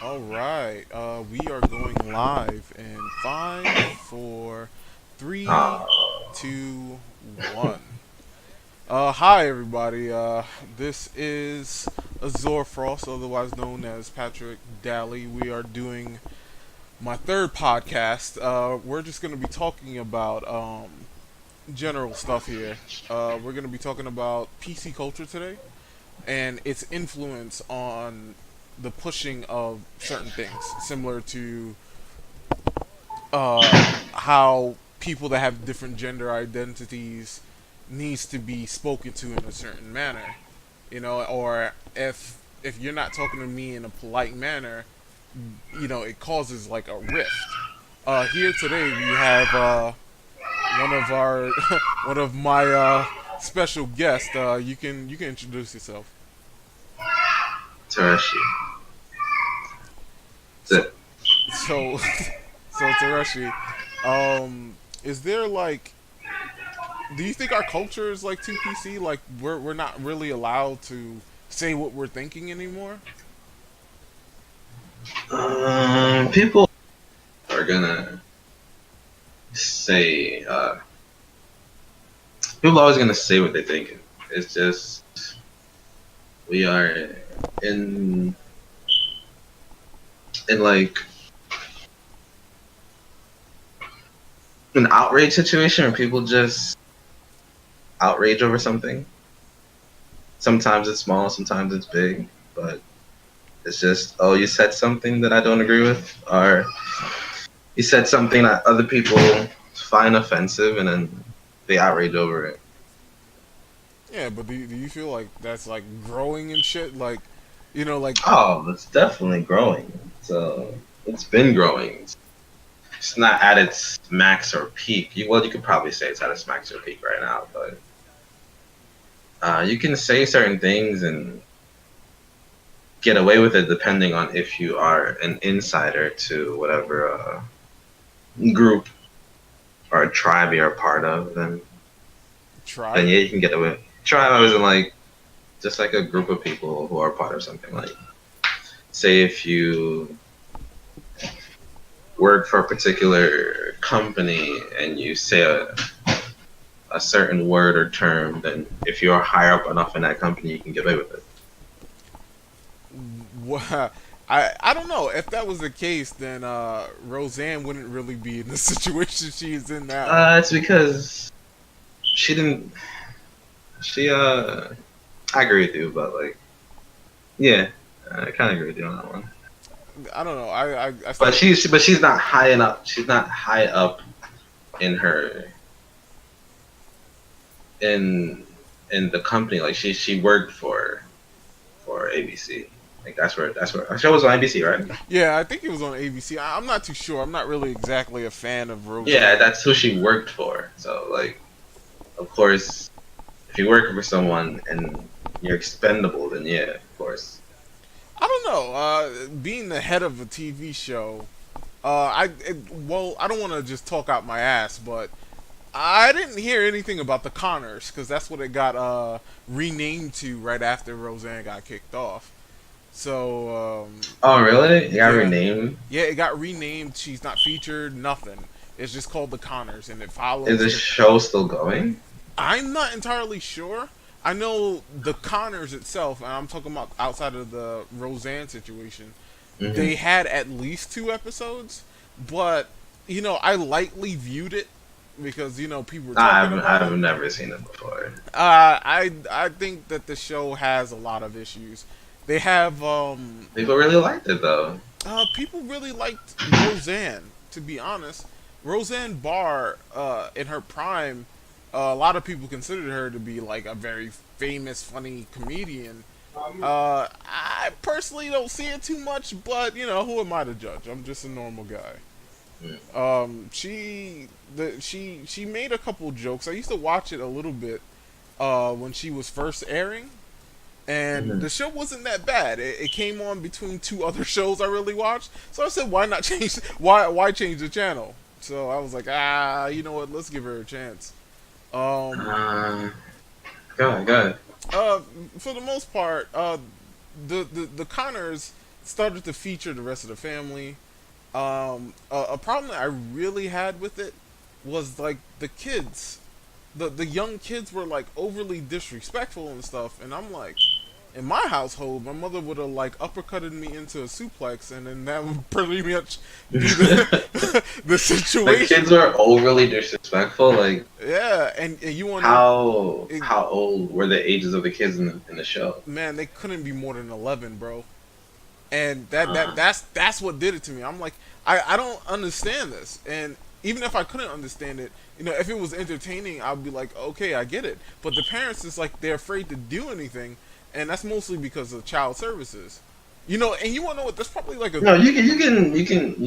All right, we are going live in five, four, three, Oh, two, one. Hi everybody. This is Azor Frost, otherwise known as Patrick Daly. We are doing my third podcast. We're just going to be talking about general stuff here. We're going to be talking about PC culture today and its influence on the pushing of certain things, similar to how people that have different gender identities needs to be spoken to in a certain manner, or if you're not talking to me in a polite manner, it causes like a rift. Here today we have one of our one of my special guests. You can introduce yourself. Tarashi. So That's it. so so Tarashi, is there like do you think our culture is like too PC? Like we're not really allowed to say what we're thinking anymore? People are gonna say, people are always gonna say what they think. It's just, we are in, in like, an outrage situation where people just outrage over something. Sometimes it's small, sometimes it's big, but it's just, oh, you said something that I don't agree with, or you said something that other people find offensive, and then they outrage over it. Yeah, but do you feel like that's like growing and shit? Like, like Oh, it's definitely growing. So it's been growing. It's not at its max or peak. Well, you could probably say it's at its max or peak right now, but you can say certain things and get away with it depending on if you are an insider to whatever group or tribe you're a part of. Then tribe. yeah, you can get away. Tribe isn't like just like a group of people who are part of something. Like, say if you work for a particular company and you say a certain word or term, then if you're higher up enough in that company, you can get away with it. I don't know if that was the case, then Roseanne wouldn't really be in the situation she is in now. It's because she didn't. She I agree with you, but like, yeah, I kind of agree with you on that one. I don't know. I But still she's not high enough. She's not high up in her in in the company. Like she worked for ABC. Like that's where her show was on ABC, right? Yeah, I think it was on ABC. I'm not too sure. I'm not really exactly a fan of Yeah, Roseanne. that's who she worked for. So like, of course, if you work for someone and you're expendable, then yeah, of course. I don't know. Being the head of a TV show, well, I don't want to just talk out my ass, but I didn't hear anything about the Connors because that's what it got renamed to right after Roseanne got kicked off. So Oh, really? It got yeah, renamed? yeah, it got renamed. She's not featured. Nothing. It's just called the Connors, and it Is follows the the. show still going? I'm not entirely sure. I know the Connors itself, and I'm talking about outside of the Roseanne situation. They Hmm. had at least two episodes, but I lightly viewed it because people were talking about I've it. never seen it before. I think that the show has a lot of issues. They have People really liked it though. people really liked Roseanne. To be honest, Roseanne Barr in her prime, a lot of people considered her to be like a very famous, funny comedian. I personally don't see it too much, but who am I to judge? I'm just a normal guy. She made a couple jokes. I used to watch it a little bit when she was first airing, and Mm-hmm. the show wasn't that bad. It came on between two other shows I really watched, so I said, why not change? Why change the channel? So I was like, you know what? Let's give her a chance. Um, Uh, go ahead, go ahead. uh, for the most part, the Connors. started to feature the rest of the family. A problem that I really had with it was like the kids, the young kids were like overly disrespectful and stuff, and I'm like, in my household, my mother would have like uppercutted me into a suplex, and then that would pretty much be the The situation. kids were overly disrespectful. Like, Yeah, and you want to, how old were the ages of the kids in the show? man, they couldn't be more than 11, bro. And that Uh, that that's what did it to me. I'm like, I don't understand this. And even if I couldn't understand it, if it was entertaining, I'd be like, okay, I get it. But the parents is like they're afraid to do anything, and that's mostly because of child services. And you want to know what? That's probably like a no, you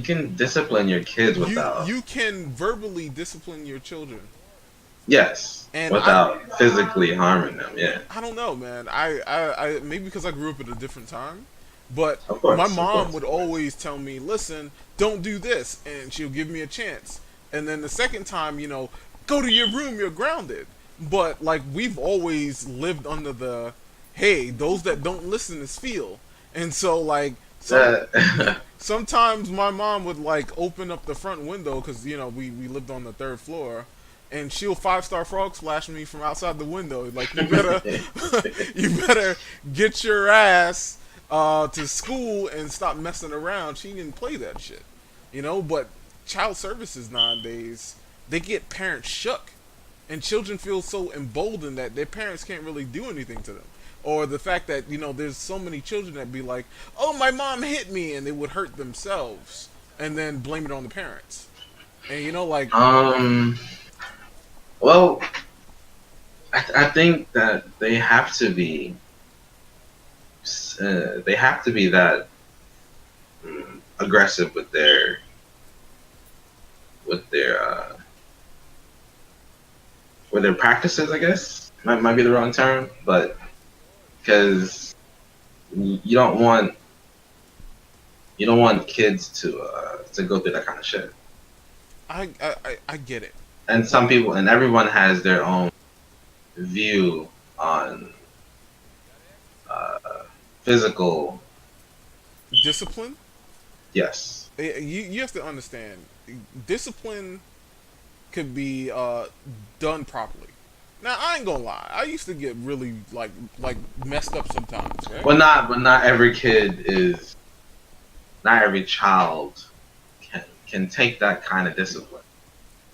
can discipline your kids without, you can verbally discipline your children, yes, and without physically harming them. Yeah, I don't know, man. I maybe because I grew up at a different time, but of my course, of mom course. would always tell me, "Listen, don't do this," and she'll give me a chance. And then the second time, go to your room. You're grounded. But like we've always lived under the, hey, those that don't listen is feel. And so like sometimes my mom would like open up the front window because we lived on the third floor, and she'll 5-star frog splash me from outside the window. Like you better, you better get your ass to school and stop messing around. She didn't play that shit, But child services nowadays, they get parents shook, and children feel so emboldened that their parents can't really do anything to them. Or the fact that there's so many children that be like, "Oh, my mom hit me," and they would hurt themselves and then blame it on the parents. And like um. Well, I think that they have to be that aggressive with their with their practices. I guess might be the wrong term, but because you don't want kids to go through that kind of shit. I get it. And some people and everyone has their own view on uh, physical. Discipline. Yes. You have to understand, discipline could be done properly. Now I ain't gonna lie, I used to get really like messed up sometimes, right? But not every kid is. Not every child can take that kind of discipline.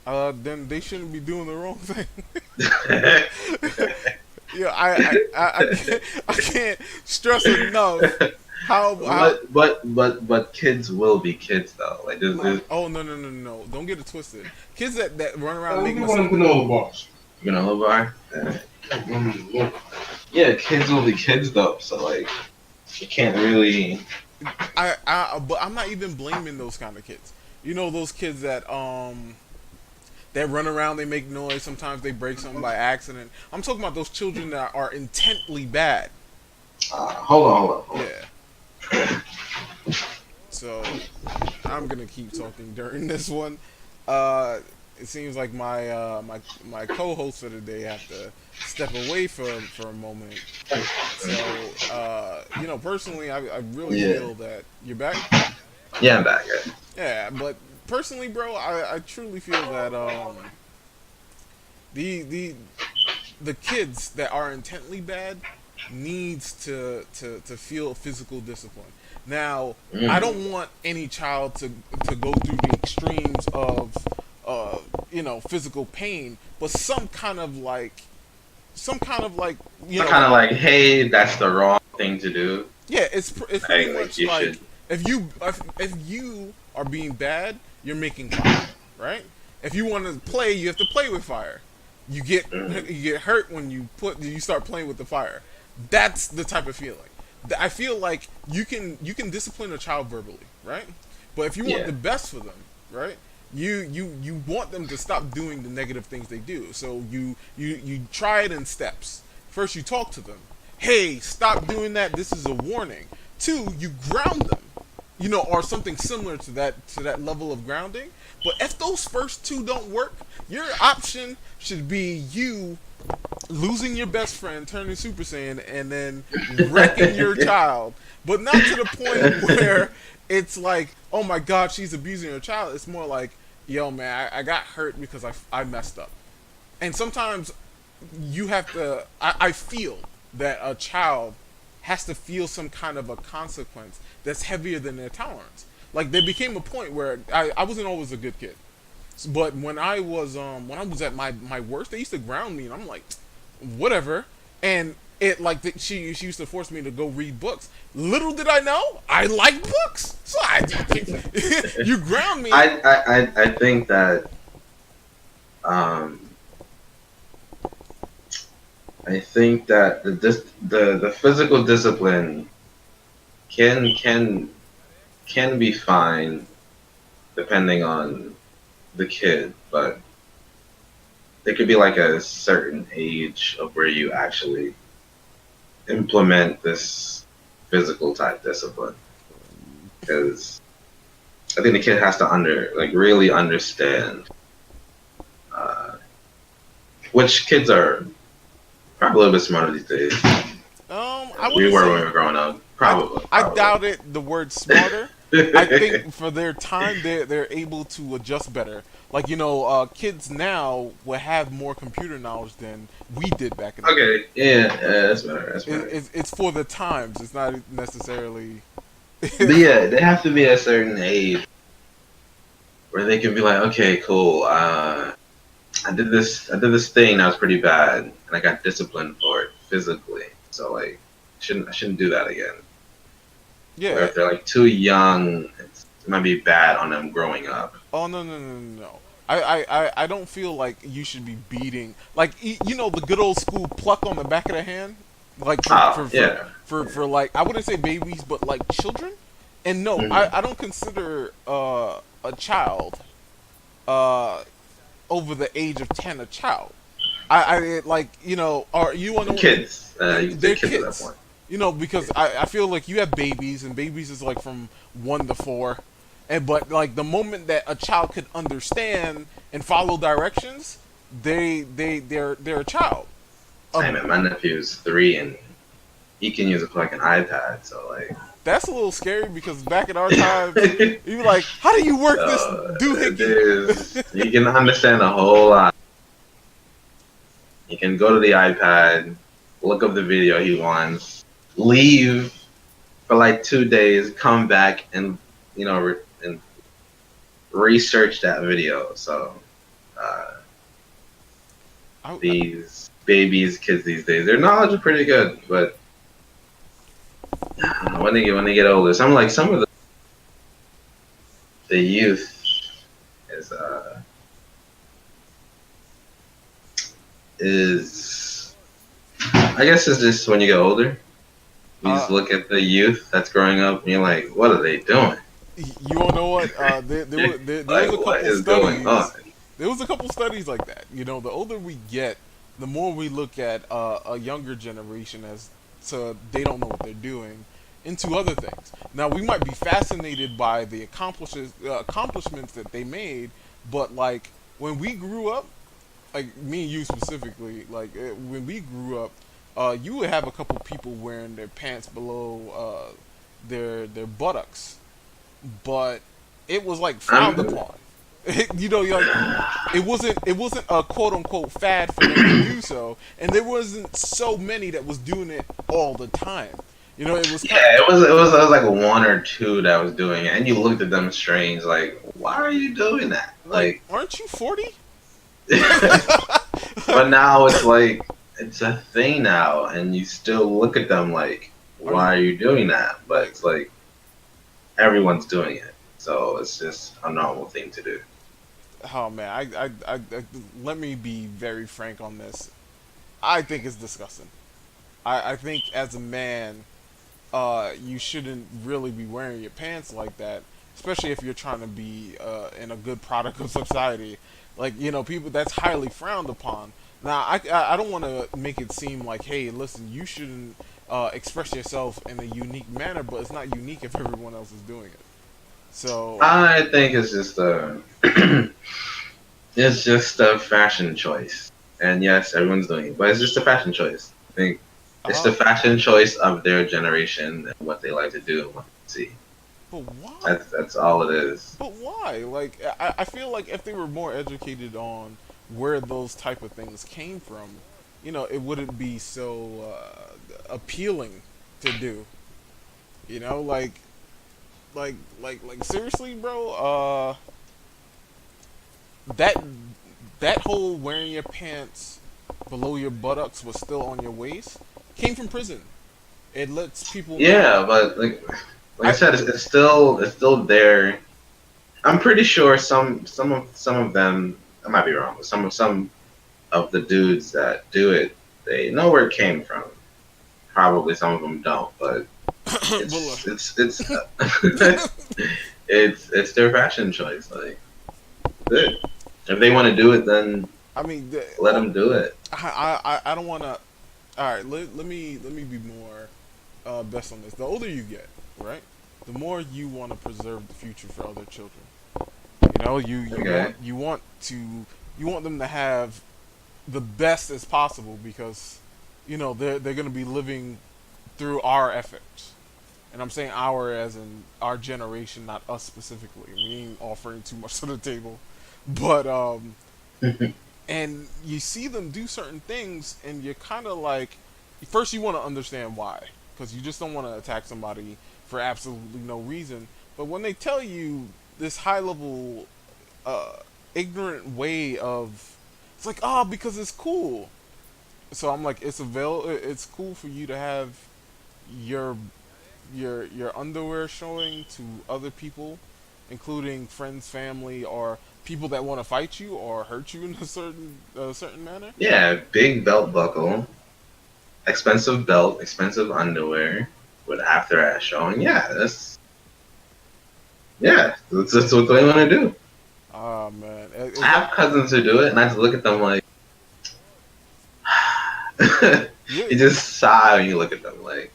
Then they shouldn't be doing the wrong thing. but Yeah, I can't stress enough how but kids will be kids though. Like this, oh, no, don't get it twisted. Kids that run around We making want mistakes. granola bars. bar. Yeah, kids will be kids though. So like, you can't really. But I'm not even blaming those kind of kids. Those kids that run around, they make noise. Sometimes they break something by accident. I'm talking about those children that are intently bad. Hold on. Yeah. So I'm gonna keep talking during this one. It seems like my co-host for today have to step away for a moment. So personally, I really Yeah. feel that you're back. Yeah, I'm back. Right? Yeah, but personally, bro, I truly feel that the the kids that are intently bad needs to feel physical discipline. Now, I Mm. don't want any child to go through the extremes of physical pain, but some kind of like So kind of like, hey, that's the wrong thing to do. yeah, it's pretty Like much you like should. if you are being bad, you're making fire, right? If you want to play, you have to play with fire. You get Mm. you get hurt when you start playing with the fire. That's the type of feeling. I feel like you can discipline a child verbally, right? But if you want Yeah. the best for them, right? You want them to stop doing the negative things they do. So you try it in steps. First, you talk to them. Hey, stop doing that. This is a warning. Two, you ground them. Or something similar to that level of grounding. But if those first two don't work, your option should be you losing your best friend, turning Super Saiyan, and then wrecking your child, but not to the point where it's like, oh my god, she's abusing her child. It's more like, yo, man, I got hurt because I messed up. And sometimes you have to, I feel that a child has to feel some kind of a consequence that's heavier than their tolerance. Like, there became a point where I wasn't always a good kid. But when I was at my worst, they used to ground me, and I'm like, whatever. And it like she used to force me to go read books. Little did I know, I like books. So you ground me. I think that um, I think that the physical discipline can can can be fine depending on the kid, but there could be like a certain age of where you actually implement this physical type discipline, because I think the kid has to really understand, uh, which kids are probably a little bit smarter these days. I We wouldn't were when we say. were growing up. I Probably, I probably. doubt it. The word smarter. I think for their time, they're able to adjust better. Like, kids now will have more computer knowledge than we did back in the day. Okay, yeah, that's better. That's better. It's for the times. It's not necessarily. But yeah, they have to be a certain age where they can be like, okay, cool. I did this thing that was pretty bad, and I got disciplined for it physically. So like, I shouldn't do that again. Where Yeah. if they're like too young, it might be bad on them growing up. Oh, no, no, no, no, no. I don't feel like you should be beating, like, the good old school pluck on the back of the hand, like Oh yeah. for like, I wouldn't say babies, but like children. And no, Hmm. I don't consider a child uh over the age of 10 a child. I like, are you on the Kids, you can say they're kids at that kids. point. Because I feel like you have babies, and babies is like from 1 to 4. And but like the moment that a child could understand and follow directions, they're a child. Hey Um, man, my nephew's 3 and he can use it for like an iPad. So like, that's a little scary because back in our times, you were like, how do you work this doohickey? there's you can understand a whole lot. You can go to the iPad, look up the video he wants, leave for like 2 days, come back and and research that video. So uh, I, these babies, kids these days, their knowledge is pretty good, but when they get older, some of the youth is is I guess it's just when you get older, you just uh, look at the youth that's growing up and you're like, what are they doing? you all know what? There was Like, a what couple is going on? studies. There was a couple studies like that. The older we get, the more we look at a younger generation as to they don't know what they're doing into other things. Now we might be fascinated by the accomplishments that they made, but like when we grew up, like me and you specifically, like when we grew up, you would have a couple people wearing their pants below their buttocks, but it was like frowned I'm upon. You're like, it wasn't a quote unquote fad for them to do so, and there wasn't so many that was doing it all the time. It was kind Yeah, it was like 1 or 2 that was doing it, and you looked at them strange, like, why are you doing that? like, aren't you 40? But now it's like it's a thing now, and you still look at them like, Are you why are you doing that? But like? it's like everyone's doing it, so it's just a normal thing to do. Oh man, let me be very frank on this. I think it's disgusting. I think as a man, you shouldn't really be wearing your pants like that, especially if you're trying to be in a good product of society. Like, people that's highly frowned upon. Now, I don't want to make it seem like, hey, listen, you shouldn't express yourself in a unique manner, but it's not unique if everyone else is doing it. So, I think it's just a it's just a fashion choice, and yes, everyone's doing it, but it's just a fashion choice. I think it's Uh, the fashion choice of their generation and what they like to do and what they see. but why? That's all it is. But why? Like, I feel like if they were more educated on where those type of things came from, it wouldn't be so appealing to do. You know, like seriously, bro. That that whole wearing your pants below your buttocks was still on your waist came from prison. It lets people know. Yeah, but like I I said, it's still there. I'm pretty sure some of them. I might be wrong, but some of the dudes that do it, they know where it came from. Probably some of them don't, but well, it's it's their fashion choice. Like, good. If they want to do it, then I mean, let them do it. I don't want to. All right, let me be more best on this. The older you get, right, the more you want to preserve the future for other children. Okay. You want them to have the best as possible because they're going to be living through our efforts. And I'm saying our as in our generation, not us specifically. We ain't offering too much to the table. But and you see them do certain things and you're kind of like first you want to understand why because you just don't want to attack somebody for absolutely no reason. But when they tell you this high level uh ignorant way of it's like because it's cool. So I'm like it's cool for you to have your your underwear showing to other people, including friends, family, or people that want to fight you or hurt you in a certain manner. Yeah, big belt buckle, expensive belt, expensive underwear with after ass showing. That's what they want to do. Ah man, I is that have cousins who do it, and I just look at them like you? you just sigh when you look at them. Like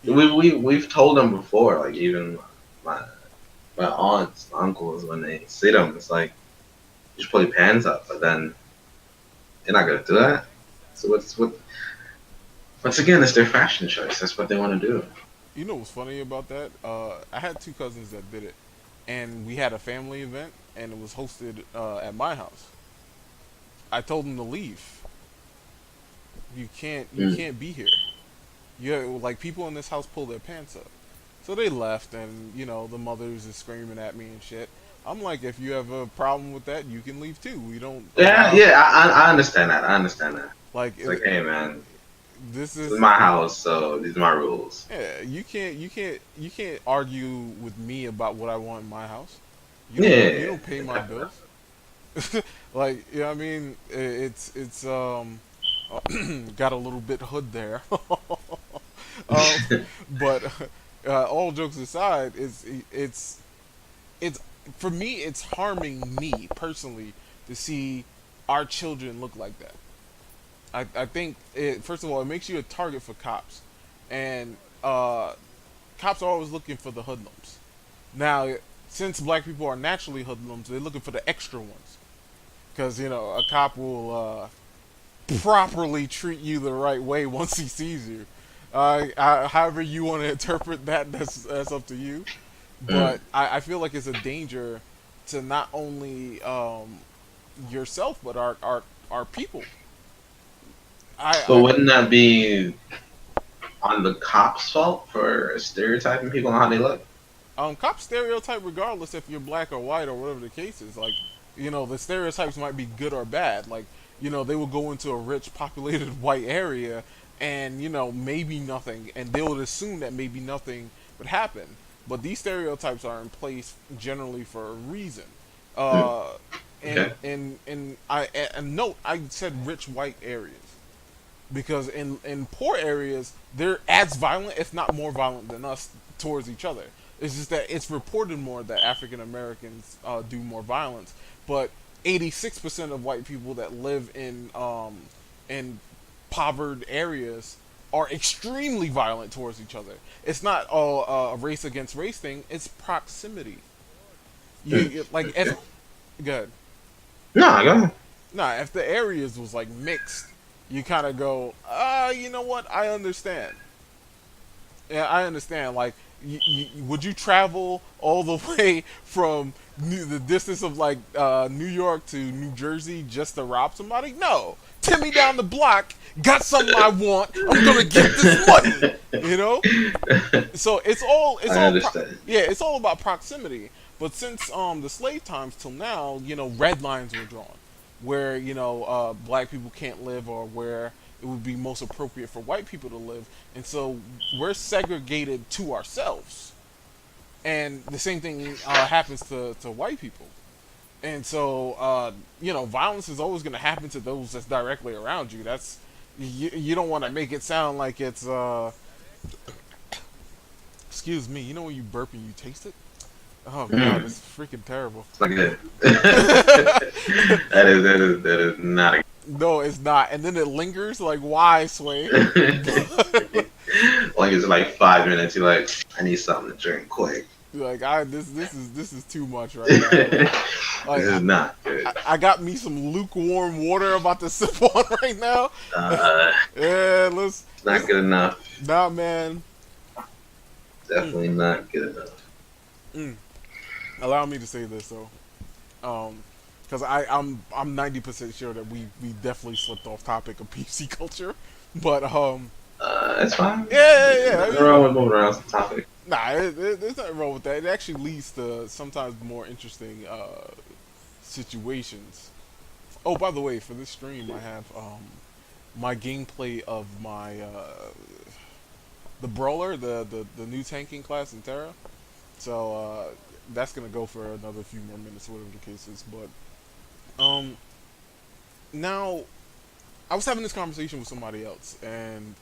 You we've told them before. Like even my my aunts, my uncles, when they see them, it's like you just pull your pants up, but then you're not gonna do that. So once again, it's their fashion choice. That's what they want to do. you know what's funny about that? I had two cousins that did it, and we had a family event, and it was hosted at my house. I told them to leave. You Mm. can't be here. Yeah, like people in this house pull their pants up. So they left, and the mothers is screaming at me and shit. I'm like, if you have a problem with that, you can leave too. We don't Yeah, allow yeah, I understand that. I understand that. like It's like, hey man, this this is is my house, so these are my rules. yeah. You can't argue with me about what I want in my house. You Yeah, don't pay my bills. Like what I mean, it's got a little bit hood there. um, but all jokes aside, it's for me, it's harming me personally to see our children look like that. I think first of all, it makes you a target for cops, and cops are always looking for the hoodlums. Now, since black people are naturally hoodlums, they're looking for the extra ones because a cop will properly treat you the right way once he sees you. However you want to interpret that, that's up to you. mm. But I feel like it's a danger to not only yourself but our people. But I wouldn't that be on the cops' fault for stereotyping people on how they look? cops stereotype regardless if you're black or white or whatever the case is. Like the stereotypes might be good or bad. Like they will go into a rich populated white area and maybe nothing, and they would assume that maybe nothing would happen. But these stereotypes are in place generally for a reason. Mm. Uh, and Okay. and note I said rich white areas because in poor areas they're as violent, if not more violent than us towards each other. It's just that it's reported more that African Americans do more violence, but 86% of white people that live in impoverished areas are extremely violent towards each other. It's not all a race against race thing. It's proximity. Mm. Like if Okay. good. No, go ahead. Nah, if the areas was like mixed, you kind of go, you know what? I understand. Yeah, I understand. Like, would you travel all the way from the distance of like New York to New Jersey just to rob somebody? No. Timmy down the block got something I want. I'm gonna get this money. You know. So I understand. yeah, it's all about proximity. But since the slave times till now, red lines were drawn where black people can't live, or where it would be most appropriate for white people to live, and so we're segregated to ourselves. And the same thing happens to white people. And so violence is always going to happen to those that's directly around you. That's you don't want to make it sound like it's excuse me. You know when you burp and you taste it? Oh god, Mm, it's freaking terrible. it's not good. That is not a No, it's not. And then it lingers. Like, why, Sway? like it's like 5 minutes. You're like, I need something to drink quick. Like, this is too much right now. This Like, is not good. I got me some lukewarm water about to sip on right now. Uh, Yeah, it's not good enough. nah, man. Definitely not good enough. Mm. Allow me to say this though, because I'm 90% sure that we definitely slipped off topic of PC culture, but It's fine. yeah. I Nothing mean, wrong with moving around some topic. nah, there's nothing wrong with that. It actually leads to sometimes more interesting situations. Oh, by the way, for this stream, I have my gameplay of my the brawler, the new tanking class in Terra. So that's gonna go for another few more minutes, whatever the case is. But now I was having this conversation with somebody else, and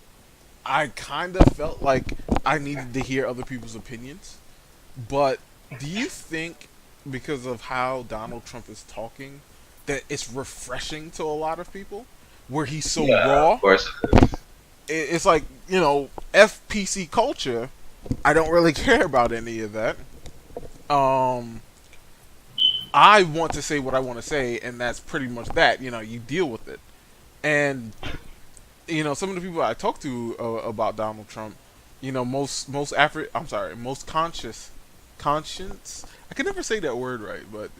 I kind of felt like I needed to hear other people's opinions. But do you think, because of how Donald Trump is talking, that it's refreshing to a lot of people, where he's so Yeah, raw? of course. It's like, FPC culture. I don't really care about any of that. Um, I want to say what I want to say, and that's pretty much that. You deal with it. And some of the people I talk to about Donald Trump, most conscience. I can never say that word right, but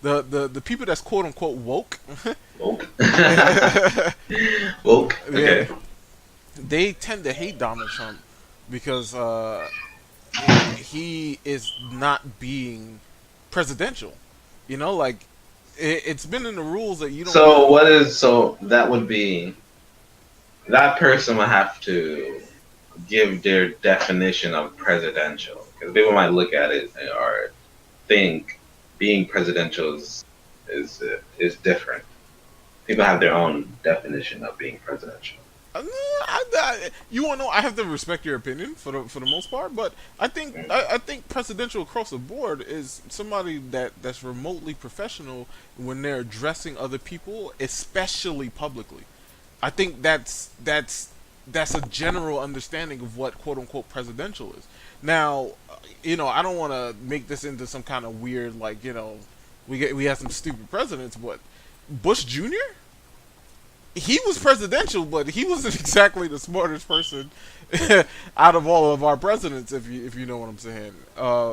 the people that's quote unquote woke, Woke. Woke. yeah, Okay. they tend to hate Donald Trump because he is not being presidential. Like it's been in the rules that you don't. So that would be that person would have to give their definition of presidential because people might look at it or think being presidential is different. People have their own definition of being presidential. You want to know? I have to respect your opinion for the most part, but I think presidential across the board is somebody that's remotely professional when they're addressing other people, especially publicly. I think that's a general understanding of what quote unquote presidential is. Now, I don't want to make this into some kind of weird like we have some stupid presidents, but Bush Jr. He was presidential, but he wasn't exactly the smartest person out of all of our presidents, if you know what I'm saying.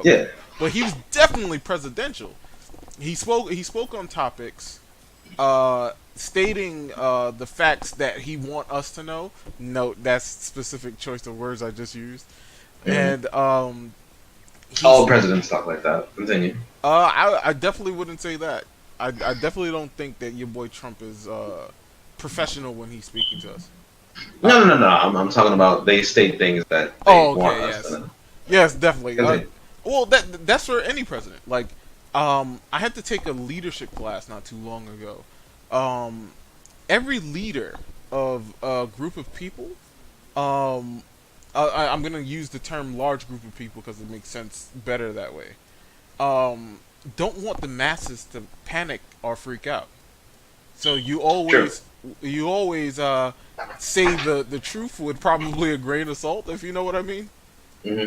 Yeah. But he was definitely presidential. He spoke on topics, stating the facts that he want us to know. Note that's specific choice of words I just used, Mhm. and All he's. presidents talk like that. Continue. I definitely wouldn't say that. I definitely don't think that your boy Trump is professional when he's speaking to us. Uh, No. I'm talking about they state things that they oh, want okay, us to yes, know. yes, definitely. Continue. Well, that's for any president. Like, I had to take a leadership class not too long ago. Um, every leader of a group of people, um, I'm gonna use the term large group of people because it makes sense better that way. Um, don't want the masses to panic or freak out. So True. you always say the truth with probably a grain of salt, if you know what I mean. Hmm.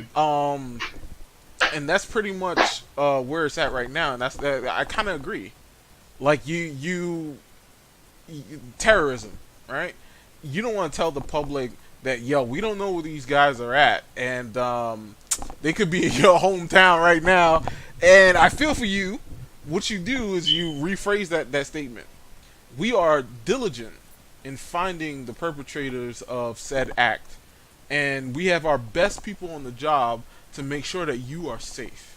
And that's pretty much where it's at right now, and I kind of agree. Like terrorism, right? You don't want to tell the public that yo, we don't know where these guys are at, and they could be in your hometown right now. And I feel for you. What you do is you rephrase that statement. We are diligent in finding the perpetrators of said act, and we have our best people on the job to make sure that you are safe.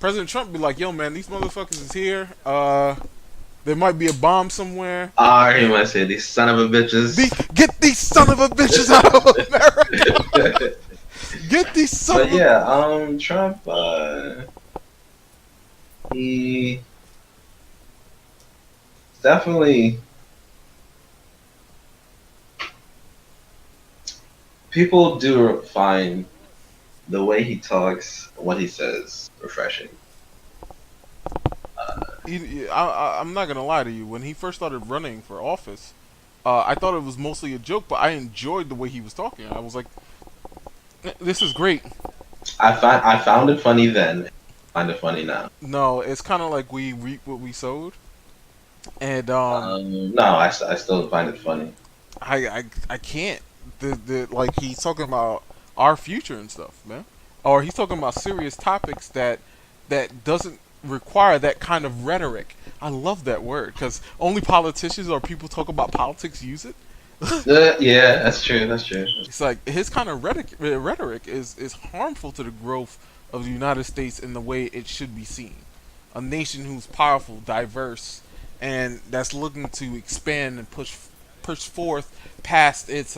President Trump be like, yo, man, these motherfuckers is here. There might be a bomb somewhere. I hear him say these son of a bitches. Get these son of a bitches out of America. Get these son But of a... yeah, Trump, he definitely, people do find the way he talks, what he says, refreshing. I'm not gonna lie to you. When he first started running for office, I thought it was mostly a joke, but I enjoyed the way he was talking. I was like, "This is great." I found it funny then. Find it funny now. No, it's kind of like we reap what we sowed, and No, I still find it funny. I can't. The like he's talking about our future and stuff, man, or he's talking about serious topics that doesn't require that kind of rhetoric. I love that word because only politicians or people talk about politics use it. Yeah, that's true. That's true. It's like his kind of rhetoric is harmful to the growth of the United States in the way it should be seen. A nation who's powerful, diverse, and that's looking to expand and push forth past its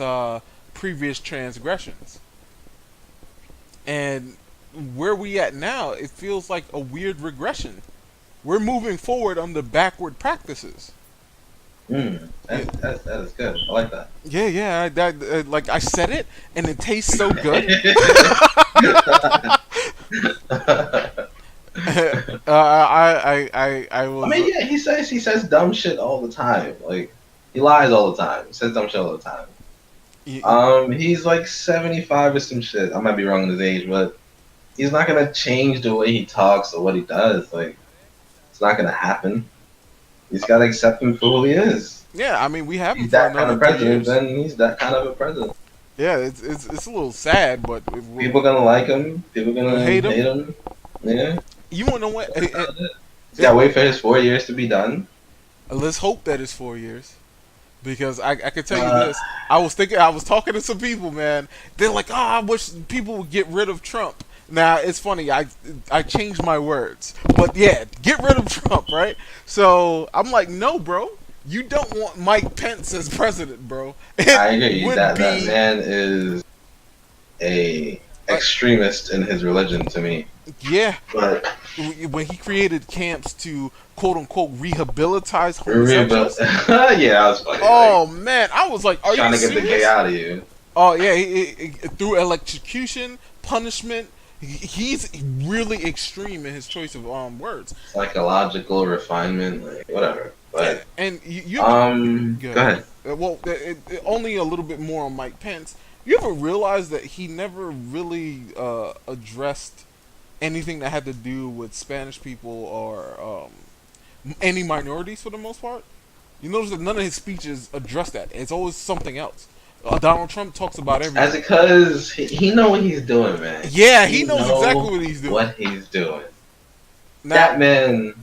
previous transgressions. And where we at now, it feels like a weird regression. We're moving forward under backward practices. That is good. I like that. Yeah. Like I said it, and it tastes so good. I was. I mean, yeah, he says dumb shit all the time. Like he lies all the time. He says dumb shit all the time. He's like 75 or some shit. I might be wrong in his age, but he's not gonna change the way he talks or what he does. Like it's not gonna happen. He's gotta accept him for who he is. Yeah, I mean, we have him He's for that kind another of 2 president, years. then he's that kind of a president. Yeah, it's a little sad, but People gonna like him. People gonna hate hate him. him. Yeah. You wanna know what? He's gotta wait for his 4 years to be done. Let's hope that it's 4 years. Because I can tell you this, I was talking to some people, man. They're like, I wish people would get rid of Trump. Now it's funny, I changed my words, but yeah, get rid of Trump, right? So I'm like, no, bro, you don't want Mike Pence as president, bro. I agree. That man is a extremist in his religion to me. Yeah, but when he created camps to quote unquote rehabilitate homosexuals. Yeah, I was like, oh man, I was like, are trying you to get serious? the gay out of you. Oh yeah, through electrocution, punishment. He's really extreme in his choice of words. Psychological refinement, like whatever. But and you go ahead. Well, only a little bit more on Mike Pence. You ever realize that he never really addressed anything that had to do with Spanish people or any minorities for the most part? You notice that none of his speeches address that. It's always something else. Donald Trump talks about everything. That's because he know what he's doing, man. Yeah, he knows exactly what he's doing. What he's doing. Now, that man.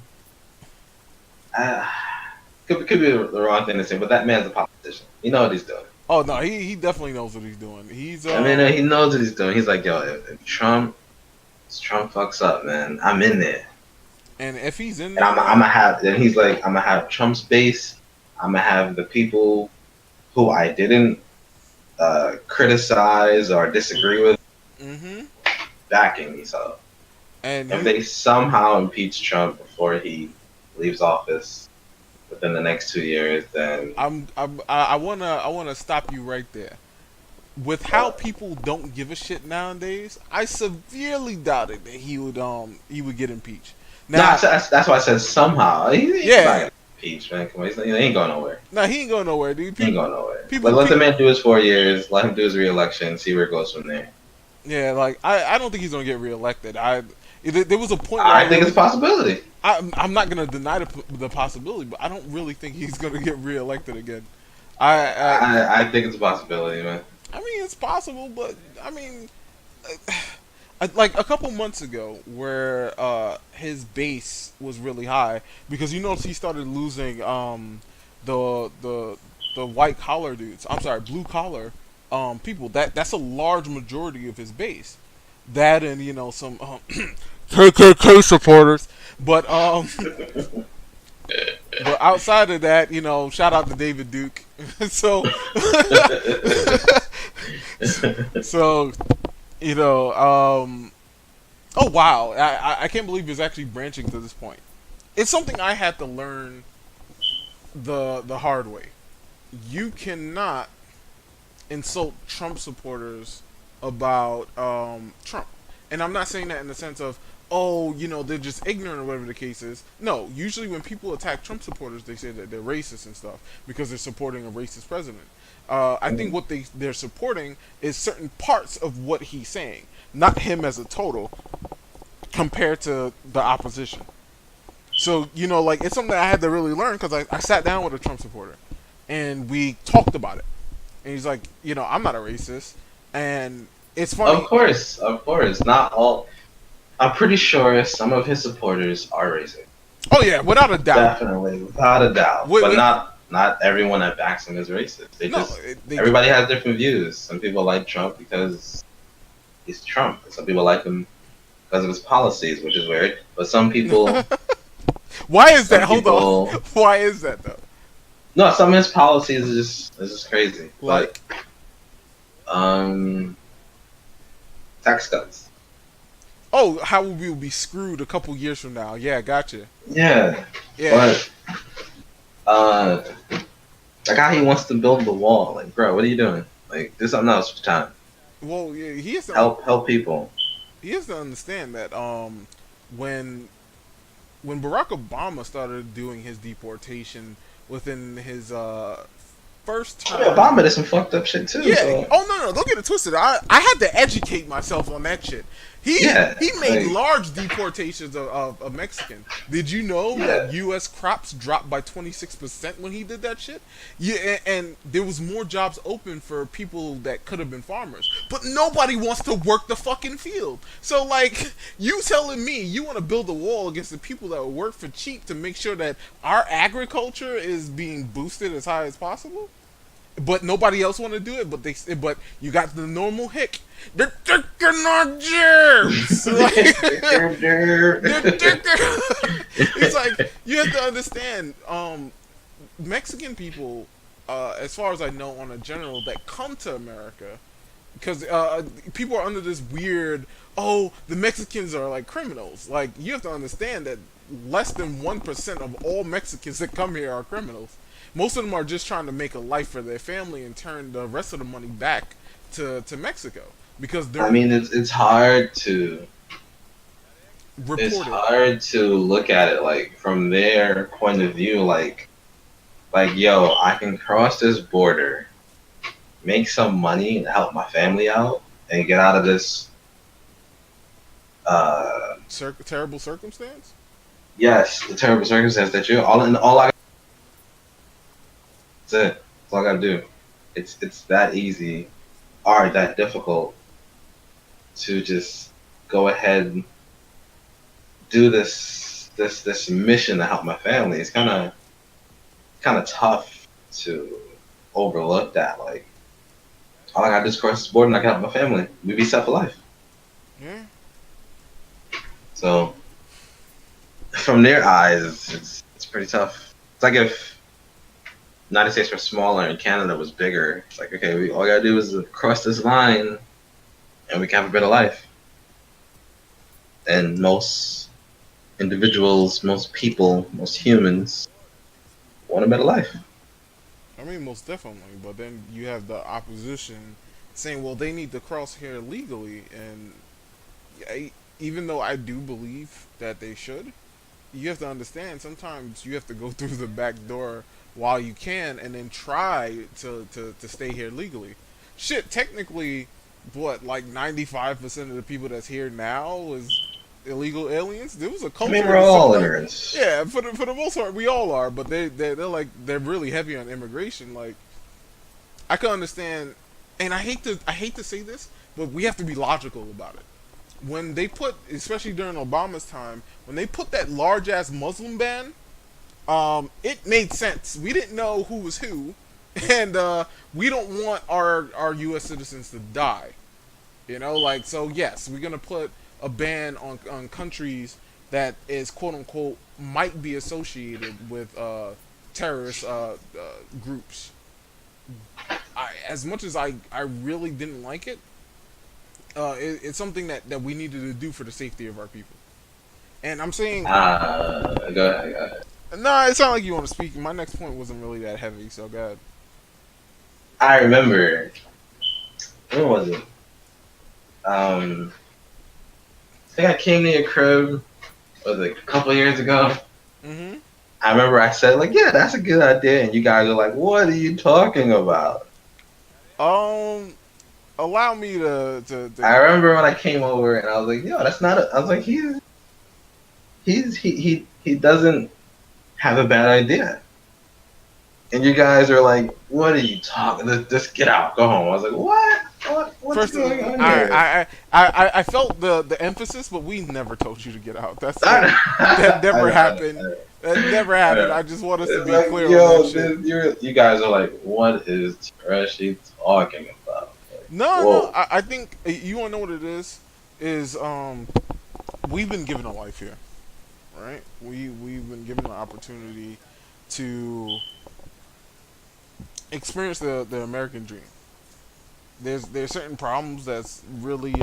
Could be the wrong thing to say, but that man's a politician. You know what he's doing. Oh no, he definitely knows what he's doing. He's. I mean, he knows what he's doing. He's like, yo, if Trump fucks up, man, I'm in there. And if he's in there, and I'm gonna have. Then he's like, I'm gonna have Trump's base. I'm gonna have the people who I didn't criticize or disagree with backing me. So, and if they somehow impeach Trump before he leaves office within the next 2 years, then I wanna stop you right there. With how people don't give a shit nowadays, I severely doubted that he would get impeached. Now, that's why I said somehow. He's not gonna impeach, man. Come on, he ain't going nowhere. No, he ain't going nowhere, dude. He ain't going nowhere. Let the man do his 4 years. Let him do his re-election. See where it goes from there. Yeah, like I don't think he's gonna get reelected. There was a point where I I think it's really a possibility. I'm not gonna deny the possibility, but I don't really think he's gonna get reelected again. I I think it's a possibility, man. I mean it's possible, but I mean like a couple months ago where his base was really high because you notice he started losing the the the white collar dudes. I'm sorry, blue collar people. That's a large majority of his base. That and some KKK supporters, but but outside of that, shout out to David Duke. so so you know oh wow, I can't believe it's actually branching to this point. It's something I had to learn the hard way. You cannot insult Trump supporters about Trump, and I'm not saying that in the sense of they're just ignorant or whatever the case is. No, usually when people attack Trump supporters, they say that they're racist and stuff because they're supporting a racist president. I think what they're supporting is certain parts of what he's saying, not him as a total, compared to the opposition. So like it's something that I had to really learn because I sat down with a Trump supporter and we talked about it, and he's like, I'm not a racist, and it's funny. Of course, not all. I'm pretty sure some of his supporters are racist. Oh yeah, without a doubt. Definitely, without a doubt. But not everyone that backs him is racist. No, Everybody has different views. Some people like Trump because he's Trump. And some people like him because of his policies, which is weird. But some people. Why is that? Hold on. Why is that though? No, some of his policies is just crazy. Like tax cuts. Oh, how we will be screwed a couple years from now. Yeah, gotcha. Yeah. But like how he wants to build the wall. Like, bro, what are you doing? Like, do something else for time. Well, yeah, he has to help people. He has to understand that when Barack Obama started doing his deportation within his first time. I mean, Obama did some fucked up shit too. Yeah. So. Oh no, don't get it twisted. I had to educate myself on that shit. He made large deportations of Mexicans. Did you know that U.S. crops dropped by 26% when he did that shit? Yeah, and there was more jobs open for people that could have been farmers, but nobody wants to work the fucking field. So like, you telling me you want to build a wall against the people that work for cheap to make sure that our agriculture is being boosted as high as possible? But nobody else want to do it. But you got the normal hick. They're taking our jobs. It's like you have to understand. Mexican people, as far as I know, on a general, that come to America, because people are under this weird. Oh, the Mexicans are like criminals. Like you have to understand that less than 1% of all Mexicans that come here are criminals. Most of them are just trying to make a life for their family and turn the rest of the money back to Mexico because they're. I mean, it's hard to. It's hard to look at it like from their point of view, like yo, I can cross this border, make some money, and help my family out, and get out of this. Terrible circumstance. Yes, the terrible circumstance that you're all I. That's it. That's all I gotta do. It's that easy, or that difficult, to just go ahead and do this mission to help my family. It's kind of tough to overlook that. Like, all I gotta do is cross this border and I can help my family. We be set for life. Yeah. So, from their eyes, it's pretty tough. It's like if United States were smaller and Canada was bigger. It's like, okay, all we gotta do is cross this line, and we can have a better life. And most individuals, most people, most humans want a better life. I mean, most definitely. But then you have the opposition saying, well, they need to cross here legally, and even though I do believe that they should, you have to understand sometimes you have to go through the back door while you can and then try to stay here legally. Shit, technically what, like 95% of the people that's here now is illegal aliens. There was a I mean, culture we're in the all 70s. immigrants. Yeah, for the most part, we all are, but they're like they're really heavy on immigration. Like I can understand, and I hate to say this, but we have to be logical about it. When they put, especially during Obama's time, when they put that large ass Muslim ban, it made sense. We didn't know who was who, and we don't want our U.S. citizens to die. You know, like so. Yes, we're gonna put a ban on countries that is quote unquote might be associated with terrorist groups. As much as I really didn't like it, it's something that we needed to do for the safety of our people. And I'm saying, Go ahead, go ahead. nah, it's not like you want to speak. My next point wasn't really that heavy, so go ahead. I remember, when was it? Um, I think I came to your crib, was it a couple years ago? Mm-hmm. I remember I said, like, yeah, that's a good idea. And you guys are like, what are you talking about? Um, allow me to. I remember when I came over and I was like, yo, that's not a, I was like, he doesn't have a bad idea. And you guys are like, what are you talking? Just get out, go home. I was like, what? What's First, going on here? I felt the emphasis, but we never told you to get out. That I never know, happened. I know, That never I happened. know. I just want us to It's be like, clear on that yo, shit. you guys are like, what is Tereshi talking about? Like, No. whoa. I think you want to know what it is. Is we've been given a life here, right? We've been given an opportunity to experience the American dream. There's certain problems that's really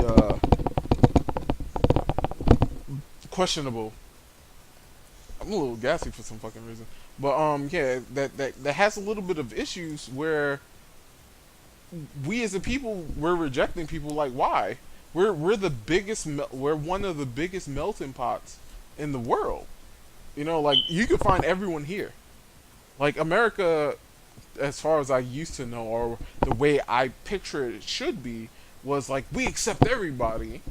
questionable. I'm a little gassy for some fucking reason, but yeah, that has a little bit of issues where we as a people we're rejecting people. Like why? We're the biggest. We're one of the biggest melting pots in the world. You know, like you can find everyone here. Like America, as far as I used to know, or the way I picture it should be, was like we accept everybody.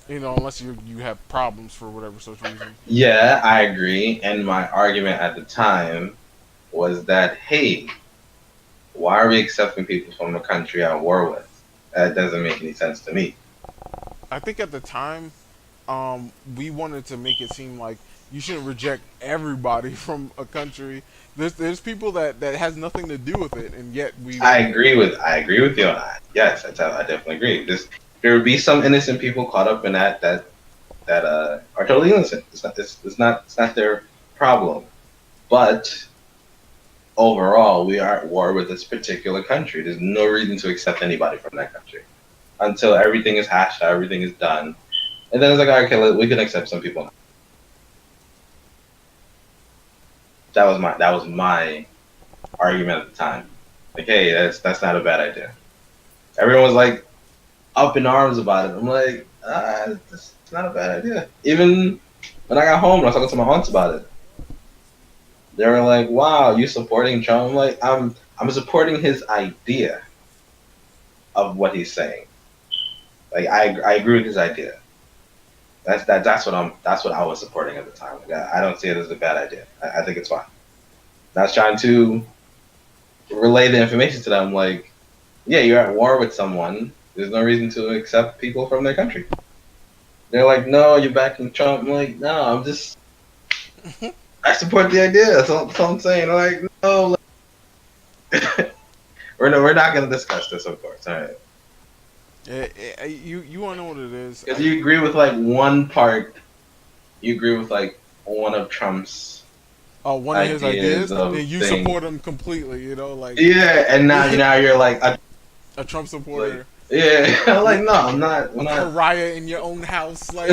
You know, unless you have problems for whatever such reason. Yeah, I agree. And my argument at the time was that, hey, why are we accepting people from a country at war with? That doesn't make any sense to me. I think at the time, we wanted to make it seem like you shouldn't reject everybody from a country. There's people that has nothing to do with it, and yet we. I agree with you on that. Yes, I definitely agree. There would be some innocent people caught up in that are totally innocent. It's not their problem. But overall, we are at war with this particular country. There's no reason to accept anybody from that country until everything is hashed out, everything is done, and then it's like, okay, we can accept some people. That was my argument at the time. Like, hey, that's not a bad idea. Everyone was like up in arms about it. I'm like, it's not a bad idea. Even when I got home and I was talking to my aunts about it, they were like, "Wow, you supporting Trump?" I'm like, I'm supporting his idea of what he's saying. Like, I agree with his idea. That's what I was supporting at the time. Like, I don't see it as a bad idea. I think it's fine. I was trying to relay the information to them. Like, yeah, you're at war with someone. There's no reason to accept people from their country. They're like, no, you're backing Trump. I'm like, no, I support the idea. That's all I'm saying. I'm like, no, we're not going to discuss this, of course. All right. You want to know what it is? Because you agree with like one part, you agree with like one of Trump's One of his ideas ideas, of and you things. support him completely. You know, like Yeah, and now you're like, a Trump like supporter, yeah, I'm like, no, I'm not. a I'm not. pariah in your own house. Like,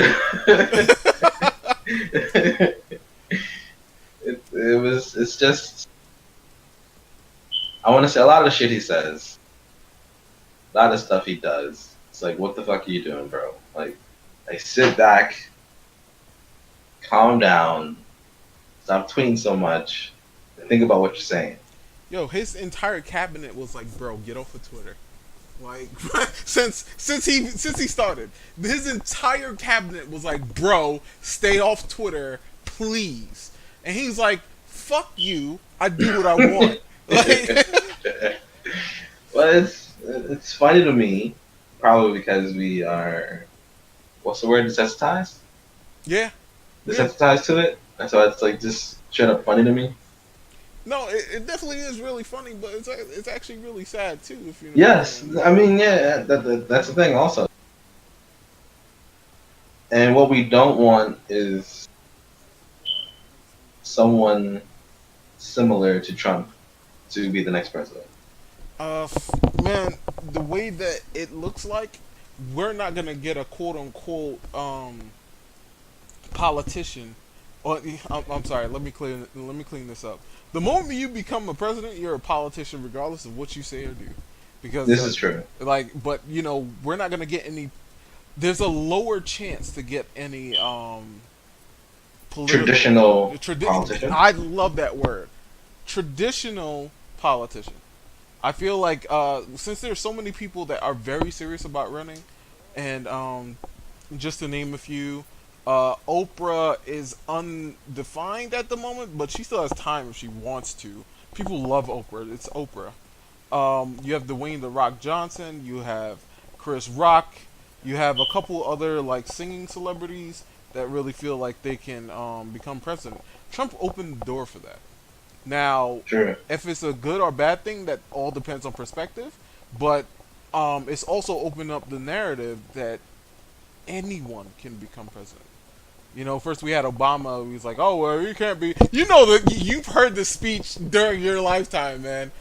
It's just, I want to say a lot of the shit he says, a lot of stuff he does. It's like, what the fuck are you doing, bro? Like sit back, calm down, stop tweeting so much, and think about what you're saying. yo, his entire cabinet was like, bro, get off of Twitter. Like since he started, his entire cabinet was like, "Bro, stay off Twitter, please." And he's like, "Fuck you, I do what I want." Like, Well, it's funny to me, probably because we are, what's the word, desensitized? yeah, yeah. Desensitized to it, and so it's like just straight up funny to me. No, it definitely is really funny, but it's actually really sad too, if you know what I'm Yes, saying. I mean, yeah, that's the thing also. And what we don't want is someone similar to Trump to be the next president. Man, the way that it looks like, we're not gonna get a quote unquote politician. Or I'm sorry. Let me clean this up. The moment you become a president, you're a politician, regardless of what you say or do. Because This is true. but we're not gonna get any. There's a lower chance to get any political Traditional politician. I love that word, traditional politician. I feel like since there's so many people that are very serious about running, and just to name a few, Oprah is undefined at the moment, but she still has time if she wants to. People love Oprah. It's Oprah. You have Dwayne the Rock Johnson. You have Chris Rock. You have a couple other like singing celebrities that really feel like they can become president. Trump opened the door for that. Now, True. if it's a good or bad thing, that all depends on perspective. But it's also opened up the narrative that anyone can become president. First we had Obama. He was like, "Oh, well, you can't be." That you've heard the speech during your lifetime, man.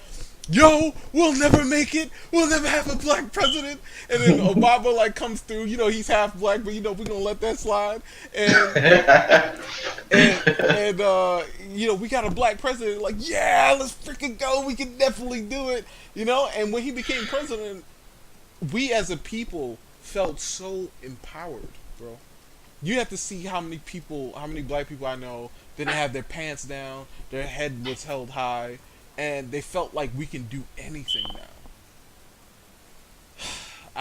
Yo, we'll never make it. We'll never have a black president. And then Obama like comes through. He's half black, but we're gonna let that slide. And we got a black president. Like, yeah, let's freaking go. We can definitely do it. And when he became president, we as a people felt so empowered, bro. You have to see how many black people I know didn't have their pants down, their head was held high, and they felt like we can do anything now.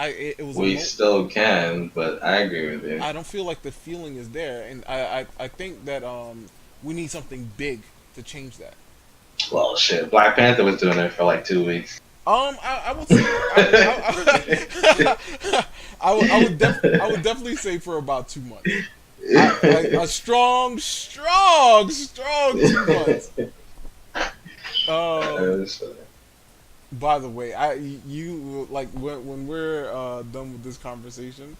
It was. We still can, but I agree with you. I don't feel like the feeling is there, and I think that we need something big to change that. Well, shit, Black Panther was doing it for like 2 weeks. I would say I would definitely say for about 2 months. A strong 2 months. By the way, you like when we're done with this conversation,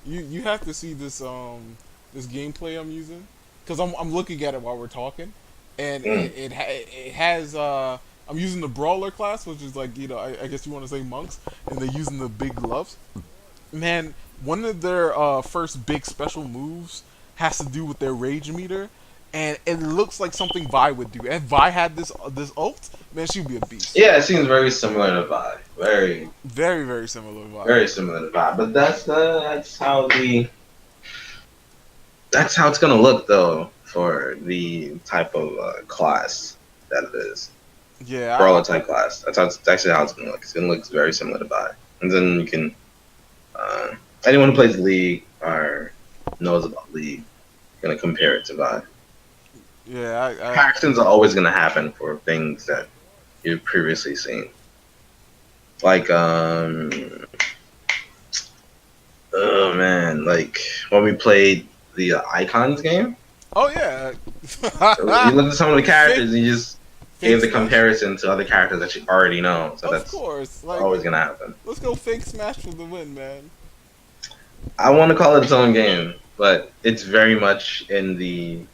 you have to see this gameplay I'm using, because I'm looking at it while we're talking, and it has I'm using the brawler class, which is like I guess you want to say monks, and they're using the big gloves. Man, one of their first big special moves has to do with their rage meter, and it looks like something Vi would do. If Vi had this ult, man, she'd be a beast. Yeah, it seems very similar to Vi. Very, very, very similar to Vi. Very similar to Vi. But that's how it's gonna look though for the type of class that it is. Yeah, brawler type class. That's actually how it's gonna look. It's gonna look very similar to Vi. And then you can anyone who plays League or knows about League gonna compare it to Vi. Yeah, Actions are always gonna happen for things that you've previously seen. Like oh man, like when we played the Icons game. Oh yeah. You look at some of the characters and you just gave the comparison to other characters that you already know. So that's always gonna happen. Let's go fake Smash for the win, man. I want to call it its own game, but it's very much in the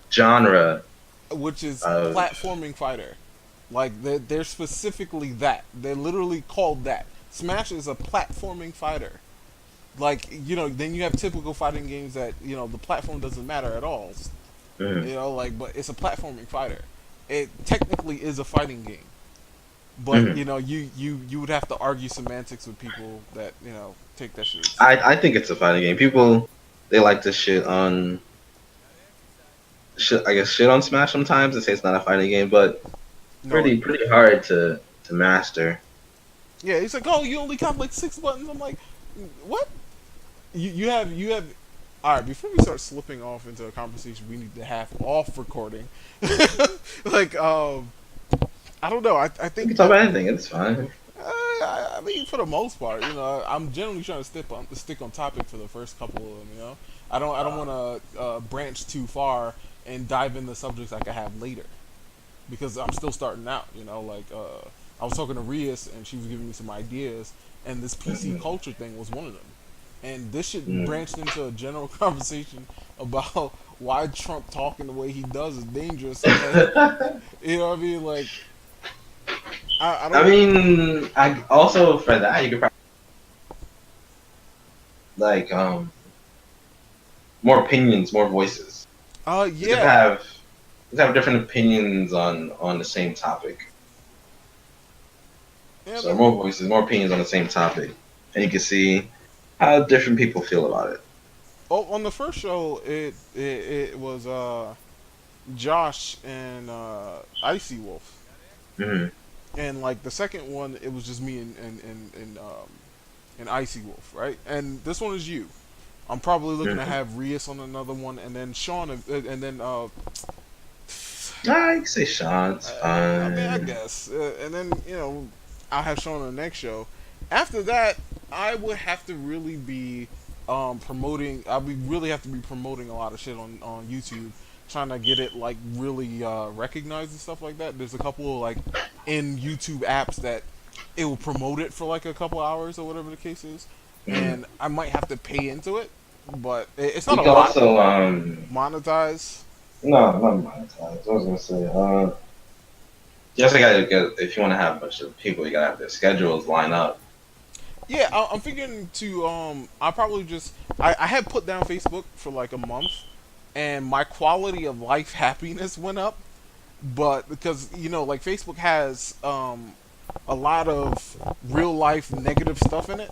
genre, which is platforming fighter. Like they're specifically that. They're literally called that. Smash is a platforming fighter. Like then you have typical fighting games that the platform doesn't matter at all. But it's a platforming fighter. It technically is a fighting game, but you would have to argue semantics with people that take that shit. I think it's a fighting game. People they like to shit on Smash sometimes and say it's not a fighting game, but pretty hard to master. Yeah, he's like, oh, you only got like 6 buttons. I'm like, what? You have. All right, before we start slipping off into a conversation, we need to have off recording. like, I don't know. I We can think talk that about anything. It's fine. I mean, for the most part, I'm generally trying to stick on topic for the first couple of them. I don't want to branch too far and dive into subjects I could have later because I'm still starting out. Like I was talking to Rias and she was giving me some ideas, and this PC Mhm. culture thing was one of them. And this shit Mm. branched into a general conversation about why Trump talking the way he does is dangerous, and you know what I mean. Like I I don't. mean, I also for that you could probably like more opinions, more voices. You could Yeah. have different opinions on the same topic. Yeah, So more voices, more opinions on the same topic, and you can see how different people feel about it. on the first show, it was Josh and Icy Wolf, Hmm. and like the second one, it was just me and Icy Wolf, right? And this one is you. I'm probably looking to Hmm. have Rias on another one, and then Sean, and then I can say Sean's I mean, I fine. guess, and then I'll have Sean on the next show. After that, I would have to really be promoting. I would really have to be promoting a lot of shit on YouTube, trying to get it like really recognized and stuff like that. There's a couple of like in YouTube apps that it will promote it for like a couple hours or whatever the case is, Hmm. and I might have to pay into it, but it's not You a can lot. also Monetize. no, not monetize. I was gonna say you also gotta get if you want to have a bunch of people, you gotta have their schedules line up. Yeah, I'm figuring to I probably just I had put down Facebook for like a month, and my quality of life happiness went up, but because like Facebook has a lot of real life negative stuff in it.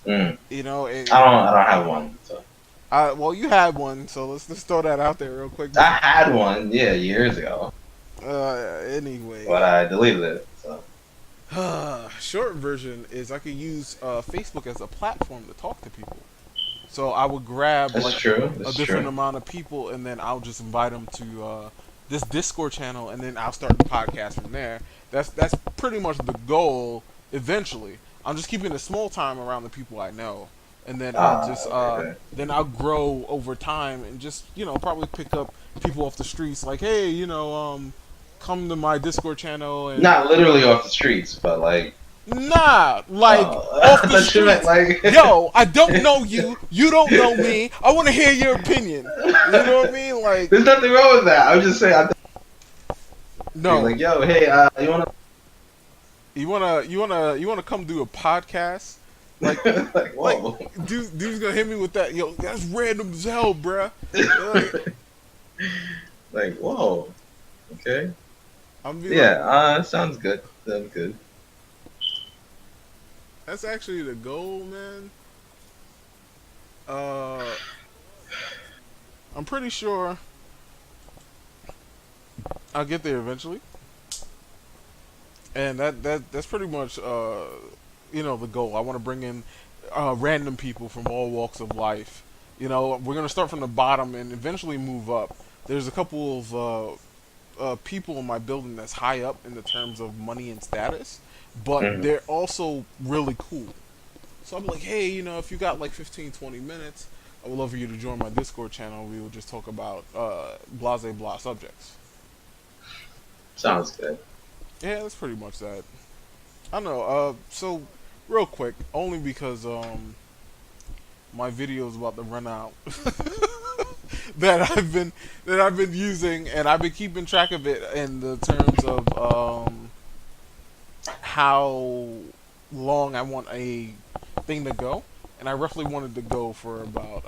Mm. You know, I don't have one. So. well, you had one, so let's throw that out there real quick I before. had one, yeah, years ago, Anyway, but I deleted it. So short version is I could use Facebook as a platform to talk to people. So I would grab that's like true. a That's different true. amount of people, and then I'll just invite them to this Discord channel, and then I'll start the podcast from there. That's pretty much the goal. Eventually, I'm just keeping a small time around the people I know, and then I'll Ah, just okay. then I'll grow over time, and just probably pick up people off the streets, like, hey, come to my Discord channel, and Not literally off the streets, but like, nah, like oh, off I the thought you meant streets. like, Yo, I don't know you. You don't know me. I want to hear your opinion. You know what I mean? Like, there's nothing wrong with that. I was just saying, I thought you were no. like, yo, hey, you wanna, You wanna come do a podcast? Like, like, like, whoa. dude's gonna hit me with that. Yo, that's random as hell, bruh. Like, Like, whoa. Okay. I'm be like, Yeah. Sounds good. Sounds good. that's actually the goal, man. Uh, I'm pretty sure I'll get there eventually, and that's pretty much the goal. I want to bring in random people from all walks of life. We're gonna start from the bottom and eventually move up. There's a couple of people in my building that's high up in the terms of money and status, but Hmm. they're also really cool. So I'm like, hey, if you got like 15, 20 minutes, I would love for you to join my Discord channel. We would just talk about blase blah subjects. Sounds good. Yeah, that's pretty much that. I don't know. So real quick, only because my video is about to run out that I've been using, and I've been keeping track of it in the terms of how long I want a thing to go, and I roughly wanted to go for about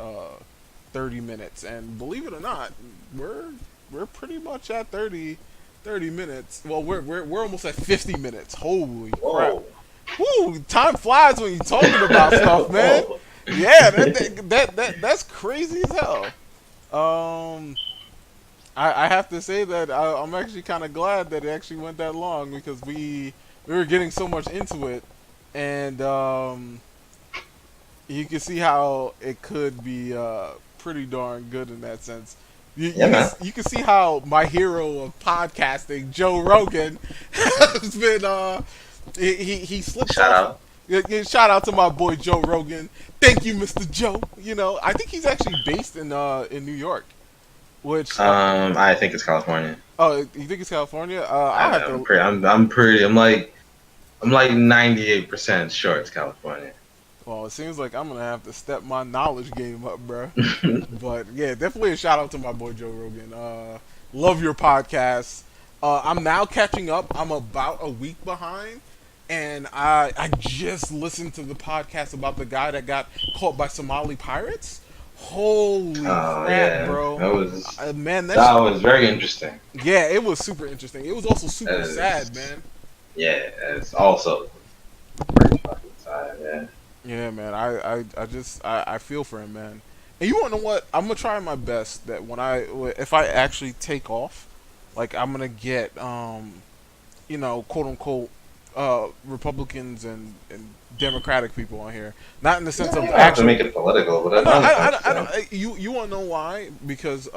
30 minutes. And believe it or not, we're pretty much at 30 minutes. Well, we're almost at 50 minutes. Holy crap! Whoa. Woo! Time flies when you're talking about stuff, man. Whoa. Yeah, that's crazy as hell. Um, I have to say that I'm actually kind of glad that it actually went that long because we were getting so much into it, and you can see how it could be pretty darn good in that sense. Yeah, man. You can see how my hero of podcasting, Joe Rogan, has been he slips Shout off. out. Shout out to my boy Joe Rogan. Thank you, Mr. Joe. You know, I think he's actually based in New York. Which I think it's California. oh, you think it's California? I, I'll have I'm to. pretty. I'm pretty. I'm like 98% sure it's California. Well, it seems like I'm gonna have to step my knowledge game up, bro. But yeah, definitely a shout out to my boy Joe Rogan. Love your podcast. I'm now catching up. I'm about a week behind, and I just listened to the podcast about the guy that got caught by Somali pirates. Holy Oh crap, yeah, bro! Man, that was very interesting. yeah, it was super interesting. It was also That super sad, is, man. yeah, it's also pretty fucking sad. Yeah. Yeah, man. I feel for him, man. And you wanna know what? I'm gonna try my best that if I actually take off, like I'm gonna get quote unquote Republicans and Democratic people on here. Not in the sense You of don't have to actual. make it political, but No, I I don't. You wanna know why? Because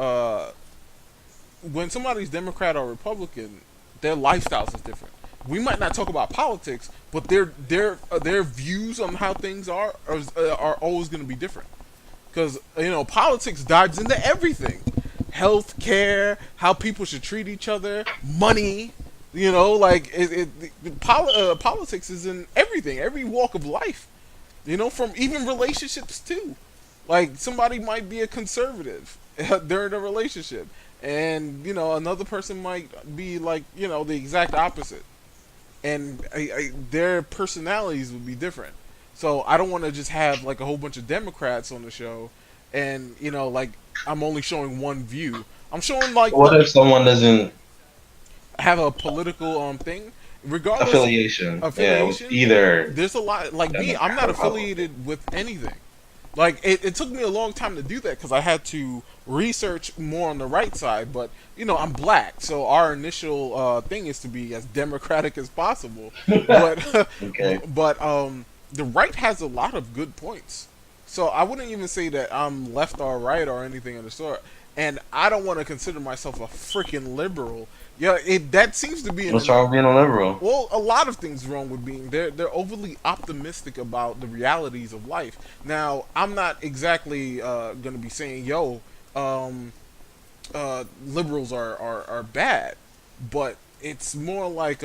when somebody's Democrat or Republican, their lifestyles is different. We might not talk about politics, but their views on how things are always going to be different. Because politics dives into everything, health care, how people should treat each other, money. Like politics is in everything, every walk of life. From even relationships too. Like somebody might be a conservative during a relationship, and another person might be like the exact opposite, and their personalities would be different. So I don't want to just have like a whole bunch of Democrats on the show, and like I'm only showing one view. I'm showing like what if someone doesn't have a political thing, regardless affiliation? Yeah, with affiliation. either There's a lot like me. I'm Democrat not or Republican. affiliated with anything. Like it took me a long time to do that because I had to research more on the right side. But I'm black, so our initial thing is to be as democratic as possible. But Okay. but the right has a lot of good points. So I wouldn't even say that I'm left or right or anything of the sort. And I don't want to consider myself a freaking liberal. Yeah, that seems to be What's wrong with being a liberal? well, a lot of things wrong with being they're overly optimistic about the realities of life. Now, I'm not exactly gonna be saying, yo, liberals are bad, but it's more like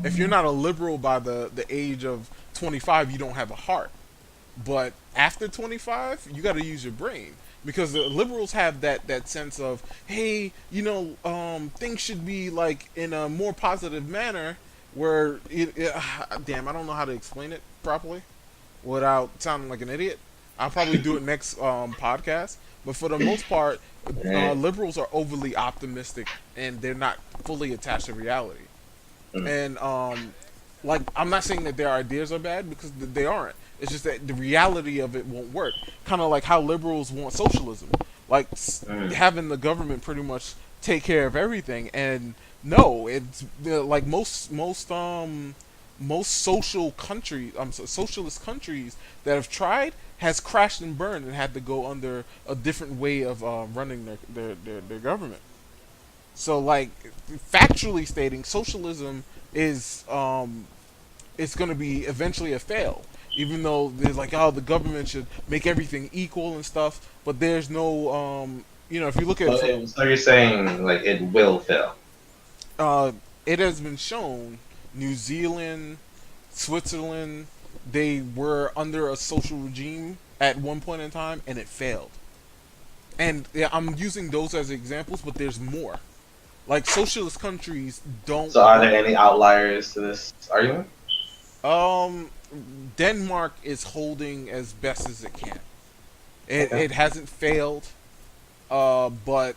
if you're not a liberal by the age of 25, you don't have a heart. But after 25, you got to use your brain because the liberals have that sense of, hey, things should be like in a more positive manner. Where damn, I don't know how to explain it properly without sounding like an idiot. I'll probably do it next podcast. But for the most part, Yeah. liberals are overly optimistic and they're not fully attached to reality. And like I'm not saying that their ideas are bad because they aren't. It's just that the reality of it won't work. Kind of like how liberals want socialism, like having the government pretty much take care of everything. And no, it's like most social countries, socialist countries that have tried has crashed and burned and had to go under a different way of running their government. So like factually stating, socialism is it's going to be eventually a fail. Even though there's like, oh, the government should make everything equal and stuff, but there's no, if you look at, So you're saying like it will fail? uh, it has been shown, New Zealand, Switzerland, they were under a social regime at one point in time, and it failed. And yeah, I'm using those as examples, but there's more. Like socialist countries don't So are there work. any outliers to this argument? Um, Denmark is holding as best as it can. Okay. It hasn't failed, but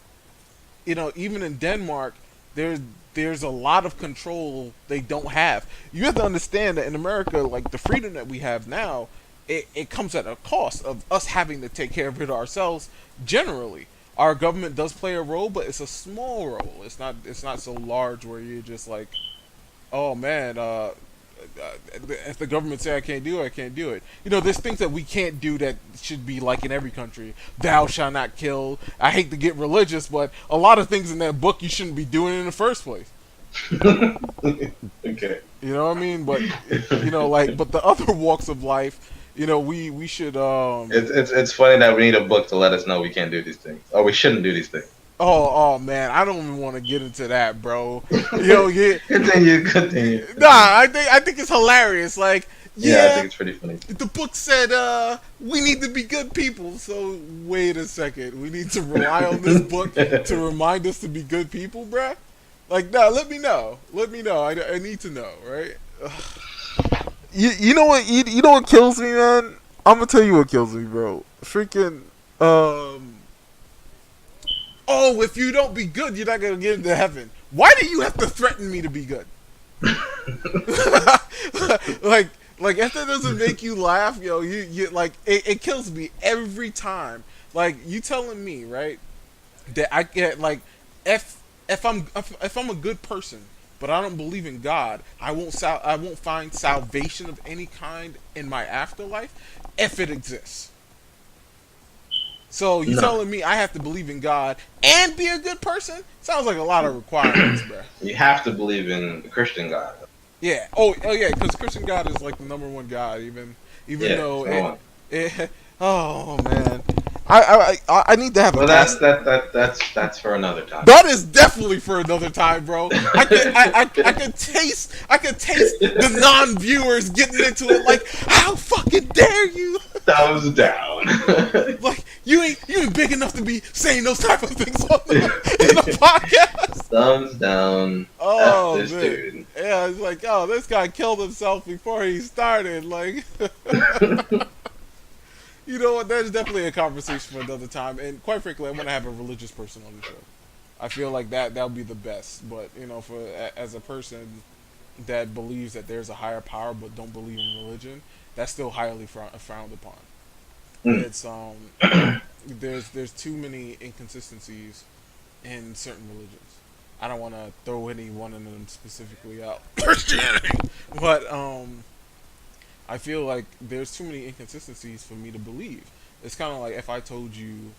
even in Denmark, there's a lot of control they don't have. You have to understand that in America, like the freedom that we have now, it comes at a cost of us having to take care of it ourselves. Generally, our government does play a role, but it's a small role. It's not so large where you're just like, oh man, If the government say I can't do it, I can't do it. You know, there's things that we can't do that should be like in every country. Thou shalt not kill. I hate to get religious, but a lot of things in that book you shouldn't be doing in the first place. Okay. You know what I mean? But you know, like, but the other walks of life, you know, we should It's funny that we need a book to let us know we can't do these things, or we shouldn't do these things. Oh man, I don't even want to get into that, bro. Yo, yeah. Continue. Nah, I think it's hilarious. Like, Yeah, I yeah, think it's pretty funny. the book said we need to be good people. So wait a second, we need to rely on this book to remind us to be good people, bruh? Like, nah, let me know. Let me know. I need to know, right? You know what? You know what kills me, man? I'm gonna tell you what kills me, bro. Freaking oh, if you don't be good, you're not gonna get into heaven. Why do you have to threaten me to be good? like, like if that doesn't make you laugh, yo, you like it kills me every time. Like you telling me, right, that I get like if I'm a good person, but I don't believe in God, I won't find salvation of any kind in my afterlife if it exists. So you No, telling me I have to believe in God and be a good person? Sounds like a lot of requirements, bro. you have to believe in the Christian God. Yeah. Oh yeah. Because Christian God is like the number one God, even Yeah, though no one. it. Oh man, I need to have a Well, pass. that's for another time. That is definitely for another time, bro. I can taste the non-viewers getting into it. Like, how fucking dare you? Thumbs down. Like, you ain't big enough to be saying those type of things on in a podcast. Thumbs down. Oh F this man, dude. yeah, it's like, oh, this guy killed himself before he started. Like, you know what? That's definitely a conversation for another time. And quite frankly, I want to have a religious person on the show. I feel like that would be the best. But you know, as a person that believes that there's a higher power but don't believe in religion, that's still highly frowned upon. Mm. It's there's too many inconsistencies in certain religions. I don't want to throw any one of them specifically out, Christianity, but I feel like there's too many inconsistencies for me to believe. It's kind of like if I told you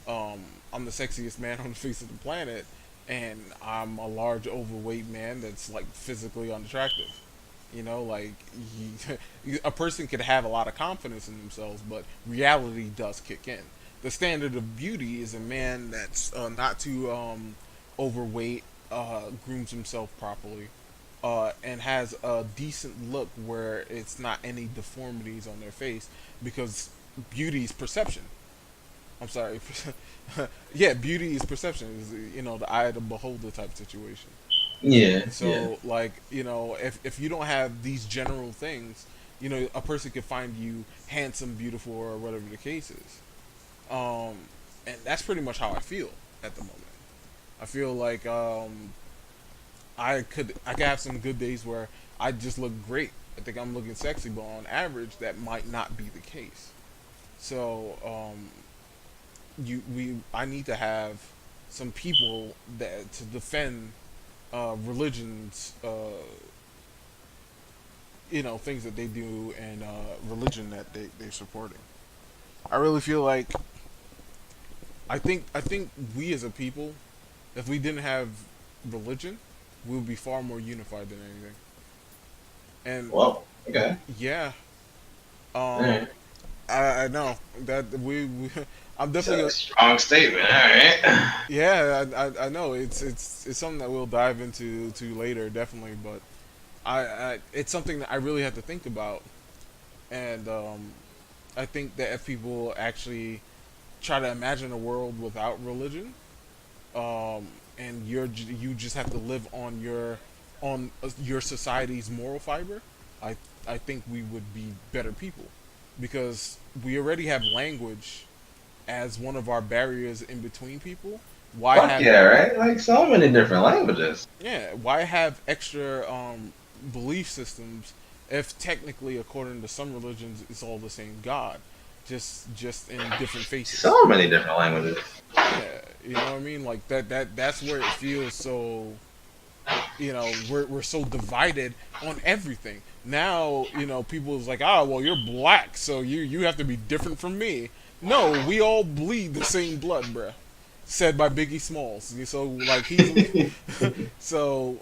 I'm the sexiest man on the face of the planet, and I'm a large, overweight man that's like physically unattractive. You know, like a person could have a lot of confidence in themselves, but reality does kick in. The standard of beauty is a man that's not too overweight, grooms himself properly, and has a decent look where it's not any deformities on their face, because beauty is perception. I'm sorry, yeah, beauty is perception. Is, you know, the eye of the beholder type situation. Yeah, So yeah. like, you know, if you don't have these general things, you know, a person could find you handsome, beautiful, or whatever the case is. Um, and that's pretty much how I feel at the moment. I feel like I could have some good days where I just look great. I think I'm looking sexy, but on average, that might not be the case. So I need to have some people that to defend religions, you know, things that they do, and religion that they're supporting. I really feel like I think we as a people, if we didn't have religion, we would be far more unified than anything. And Well, okay. yeah, um, Alright. I know that we I'm It's definitely a strong statement. All right. yeah, I know it's something that we'll dive into later, definitely, but it's something that I really have to think about, and I think that if people actually try to imagine a world without religion, and you just have to live on your society's moral fiber, I think we would be better people, because we already have language as one of our barriers in between people. Why Fuck have yeah, right? Like so many different languages. Yeah, why have extra belief systems if technically, according to some religions, it's all the same God, just in different faces? So many different languages. Yeah, you know what I mean? Like that's where it feels so we're so divided on everything. Now, people's like, ah, well, you're black, so you have to be different from me. No, we all bleed the same blood, bruh. Said by Biggie Smalls. So like he's so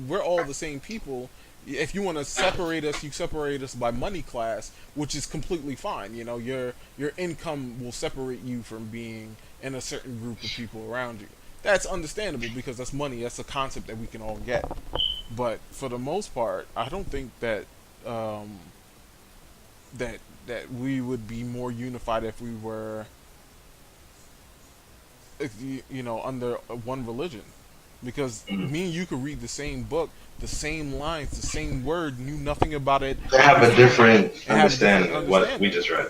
we're all the same people. If you want to separate us, you separate us by money class, which is completely fine. Your income will separate you from being in a certain group of people around you. That's understandable because that's money. That's a concept that we can all get. But for the most part, I don't think um, that we would be more unified if we were, under one religion. Because Mm. me and you could read the same book, the same lines, the same word, knew nothing about it, They have a understand different and have a different understanding of what we understanding. just read.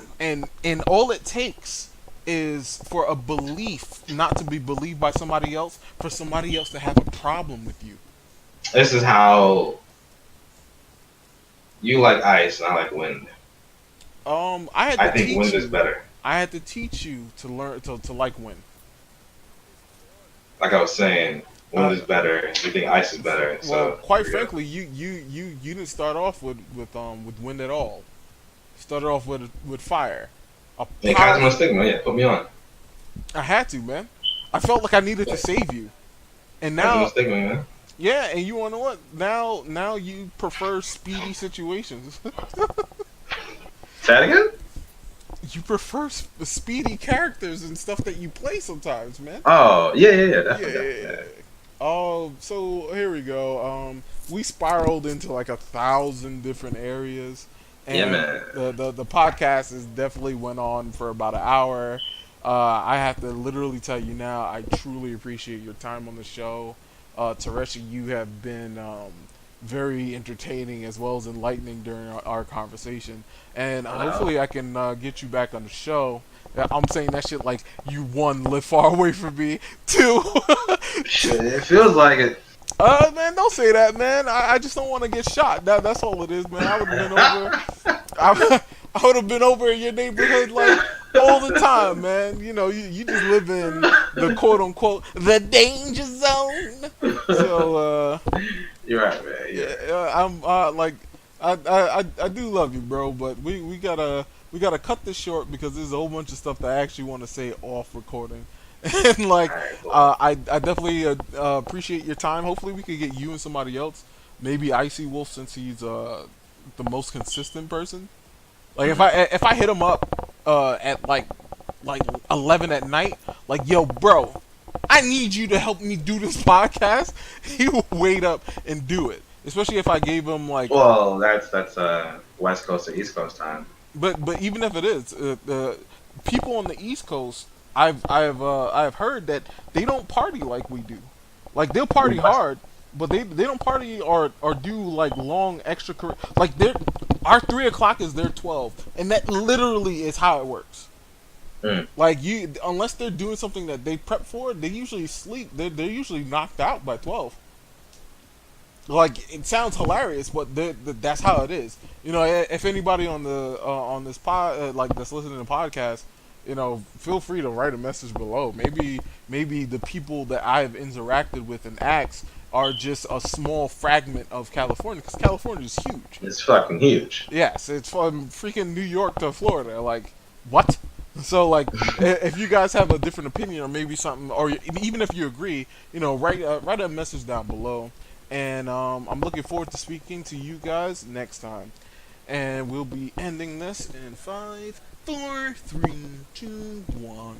And all it takes is for a belief not to be believed by somebody else, for somebody else to have a problem with you. This is how you like ice and I like wind. I had I to think teach wind is you. better. I had to teach you to learn to like wind. Like I was saying, wind Uh, is better. You think ice is better. well, So quite there we go. frankly, you didn't start off with wind at all. You started off with fire. A And Cosmo powerful. Stigma, yeah, put me on. I had to, man. I felt like I needed to save you, and Cosmo now, Stigma, man. yeah, and you wanna know what? Now you prefer speedy situations. Say that again? You prefer speedy characters and stuff that you play sometimes, man. Oh, yeah, yeah, yeah, Yeah, definitely, yeah, definitely. yeah. Yeah. Oh, so here we go. We spiraled into like 1,000 different areas, Yeah, and man. the podcast is definitely went on for about an hour. I have to literally tell you now, I truly appreciate your time on the show. Tereshi, you have been very entertaining as well as enlightening during our conversation, and Wow. hopefully I can get you back on the show. I'm saying that shit like you one live far away from me, two. Shit, it feels like it. Man, don't say that, man. I just don't want to get shot. That's all it is, man. I would have been over. I would have been over in your neighborhood like all the time, man. You just live in the quote unquote the danger zone. So You're right, man. You're yeah, right. I'm like I do love you, bro. But we gotta cut this short because there's a whole bunch of stuff that I actually want to say off recording. And like All right, cool. I definitely appreciate your time. Hopefully we could get you and somebody else, maybe Icy Wolf since he's the most consistent person. Like if I hit him up at like 11 at night, like yo bro, I need you to help me do this podcast. He will wait up and do it. Especially if I gave him like, Well, that's West Coast to East Coast time. but even if it is, the people on the East Coast, I've heard that they don't party like we do. Like they'll party West. hard, but they don't party or do like long extra like our 3 o'clock is their 12, and that literally is how it works. Mm. Like unless they're doing something that they prep for, they usually sleep. They're usually knocked out by 12. Like it sounds hilarious, but that's how it is. If anybody on this pod like that's listening to the podcast, feel free to write a message below. Maybe the people that I've interacted with and asked are just a small fragment of California because California is huge. It's fucking huge. Yes, it's from freaking New York to Florida. Like what? So like, if you guys have a different opinion or maybe something, or even if you agree, write a message down below. And I'm looking forward to speaking to you guys next time. And we'll be ending this in 5, 4, 3, 2, 1.